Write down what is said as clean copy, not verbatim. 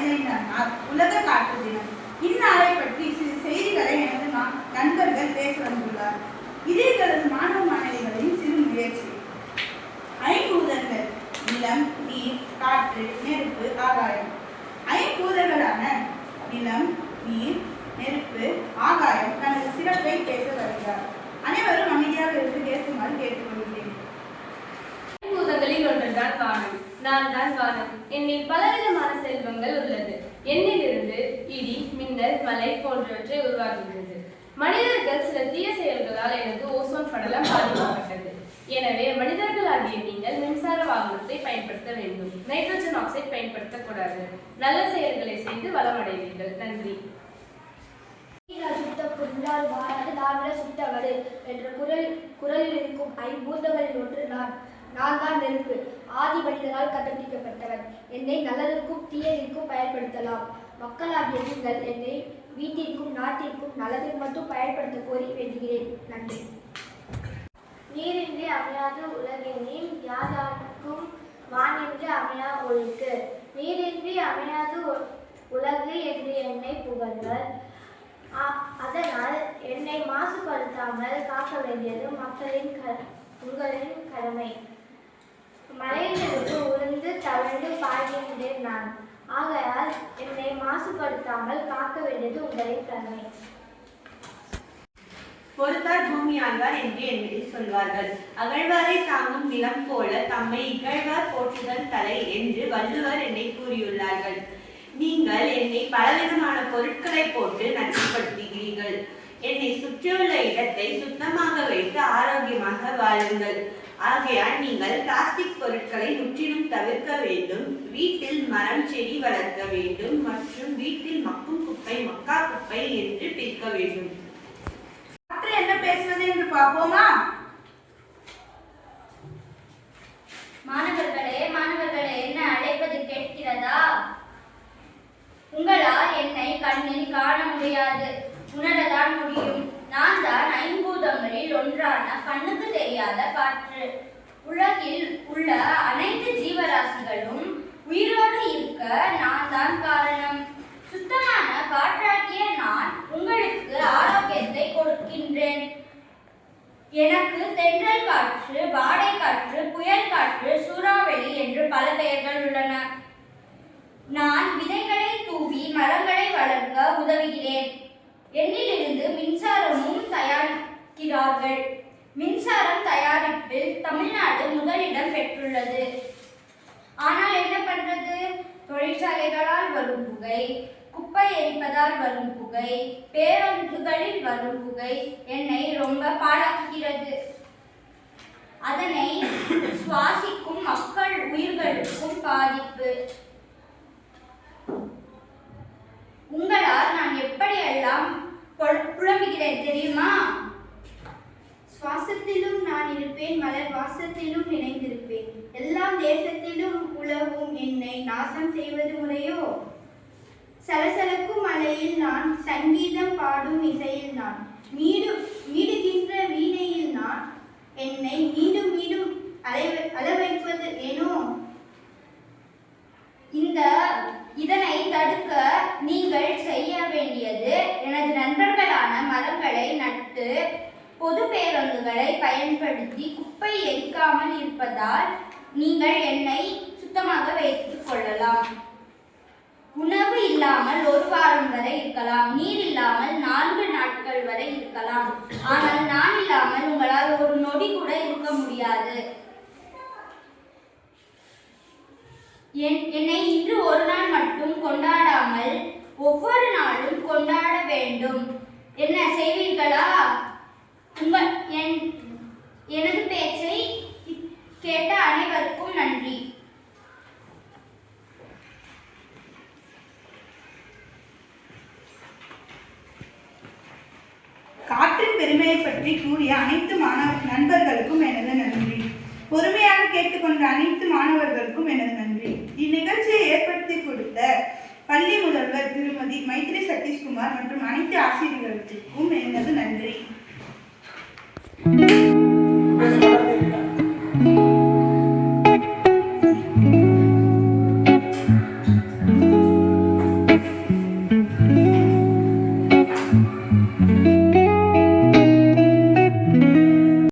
15ஆம் நாள் உலக காற்று தினம். இந்நாளை பற்றி சில செய்திகளை எனது நண்பர்கள் பேச வந்துள்ளார். இது எங்களது மாணவ மாணவிகளின் சிறு முயற்சி. ஐம்பூதங்கள் நிலம், நீர், காற்று, நெருப்பு, ஆகாயம். ஐம்பூதங்களான நிலம், நீர், நெருப்பு, ஆகாயம் தனது சிறப்பை பேச வருகிறார். அனைவரும் அமைதியாக இருந்து கேட்குமாறு கேட்டுக்கொள்கிறேன். ஐம்பூதங்களில் ஒன்றுதான் வானம். நான் தான் வானம். என்னில் பலவிதமான செல்வங்கள் உள்ளது. என்னிலிருந்து இடி, மின்னல், மலை போன்றவற்றை உருவாக்குகிறது. மனிதர்கள் சில தீய செயல்களால் எனது ஓசோன் படலம் பாதிக்கப்பட்டது. எனவே மனிதர்களாகிய நீங்கள் மின்சார வாகனத்தை பயன்படுத்த வேண்டும். நைட்ரஜன் ஆக்சைடு பயன்படுத்தக்கூடாது. நல்ல செயல்களை செய்து வளமடைவீர்கள். நன்றி. என்ற குரலில் இருக்கும் ஐம்பூதங்களில் ஒன்று நான் தான் நெருப்பு. ஆதி மனிதனால் கண்டுபிடிக்கப்பட்டவன். என்னை நல்லதற்கும் தீயதற்கும் பயன்படுத்தலாம். மக்களாகிய நீங்கள் என்னை வீட்டிற்கும் நாட்டிற்கும் நல்லதில் மட்டும் பயன்படுத்த கோரி வேண்டுகிறேன். நன்றி. நீரின்றி அமையாது உலகெனின் யாதார்க்கும் வானின்றி அமையா ஒழுக்கு. நீரின்றி அமையாது உலகு என்று என்னை புகழ்வர். அதனால் என்னை மாசுபடுத்தாமல் காக்க வேண்டியது உங்களின் கடமை. மலையிலிருந்து உருந்து தவழ்ந்து பாய்கின்றேன் நான். ஆகையால் என்னை மாசுபடுத்தாமல் காக்க வேண்டியது உங்களின் கடமை. பொறுத்தார் பூமி ஆழ்வார் என்று என்னை சொல்வார்கள். அகழ்வாரை தாங்கும் நிலம் போல தம்மை இகழ்வார் போற்றுதல் தலை என்று வள்ளுவர் என்னை கூறியுள்ளார்கள். நீங்கள் என்னை பலவிதமான பொருட்களை போட்டு நச்சுப்படுத்துகிறீர்கள். என்னை சுற்றியுள்ள இடத்தை சுத்தமாக வைத்து ஆரோக்கியமாக வாழுங்கள். ஆகையால் நீங்கள் பிளாஸ்டிக் பொருட்களை முற்றிலும் தவிர்க்க வேண்டும். வீட்டில் மரம் செடி வளர்க்க வேண்டும் மற்றும் வீட்டில் மக்கும் குப்பை மக்கா குப்பை என்று பிரிக்க வேண்டும். என்ன பேசுவது என்று பார்ப்போமா? மாணவர்களே என்ன அழைப்பது கேட்கிறதா? உங்களால் என்னை கண்ணில் காண முடியாது, உணரதான் முடியும். நான் தான் ஐம்பூதங்களில் ஒன்றான கண்ணுக்கு தெரியாத காற்று. உலகில் உள்ள அனைத்து ஜீவராசிகளும் உயிரோடு இருக்க நான் தான் காரணம். சுத்தமான காற்றாகிய நான் உங்களுக்கு ஆரோக்கியத்தை கொடுக்கின்றேன். எனக்கு தென்றல் காற்று, வாடை காற்று, புயல் காற்று, சூறாவளி என்று பல பெயர்கள் உள்ளன. நான் விதைகளை தூவி மரங்களை வளர்க்க உதவுகிறேன். என்னிலிருந்து மின்சாரமும் தயாரிக்கிறார்கள். மின்சாரம் தயாரிப்பில் தமிழ்நாடு முதலிடம் பெற்றுள்ளது. ஆனால் என்ன பண்றது? தொழிற்சாலைகளால் வரும் புகை, குப்பை எரிப்பதால் வரும் புகை, பேருந்துகளில் வரும் புகை என்னை ரொம்ப பாழாக்குகிறது. அதனை சுவாசிக்கும் மக்கள் உயிர்களுக்கும் பாதிப்பு. உங்களால் நான் எப்படியெல்லாம் புலம்புகிறேன் தெரியுமா? சுவாசத்திலும் நான் இருப்பேன், மலர் வாசத்திலும் நினைந்திருப்பேன். எல்லாம் தேசத்திலும் உலவும் என்னை நாசம் செய்வது முறையோ? சலசலக்கும் மலையில் நான், சங்கீதம் பாடும் இசையில் நான், மீடுகின்ற வீணையில் நான், என்னை மீண்டும் மீண்டும் அலவைப்பது ஏனோ? இதனை தடுக்க நீங்கள் செய்ய வேண்டியது எனது நண்பர்களான மரங்களை நட்டு பொது பேருந்துகளை பயன்படுத்தி குப்பை எரிக்காமல் இருப்பதால் நீங்கள் என்னை சுத்தமாக வைத்துக் கொள்ளலாம். உணவு இல்லாமல் ஒரு வாரம் வரை இருக்கலாம். நீர் இல்லாமல் 4 நாட்கள் வரை இருக்கலாம். ஆனால் நான் இல்லாமல் உங்களால் ஒரு நொடி கூட இருக்க முடியாது. என்னை இன்று ஒரு நாள் மட்டும் கொண்டாடாமல் ஒவ்வொரு நாளும் கொண்டாட வேண்டும். என்ன செய்வீர்களா? எனது பேச்சை கேட்ட அனைவருக்கும் நன்றி. காற்றின் பெருமையை பற்றி கூறிய அனைத்து நண்பர்களுக்கும் எனது நன்றி. பொறுமையாக கேட்டுக்கொண்ட அனைத்து மாணவர்களுக்கும் எனது நன்றி. இந்நிகழ்ச்சியை ஏற்படுத்தி கொடுத்த பள்ளி முதல்வர் திருமதி மைத்ரி சதீஷ்குமார் மற்றும் அனைத்து ஆசிரியர்களுக்கும் எனது நன்றி.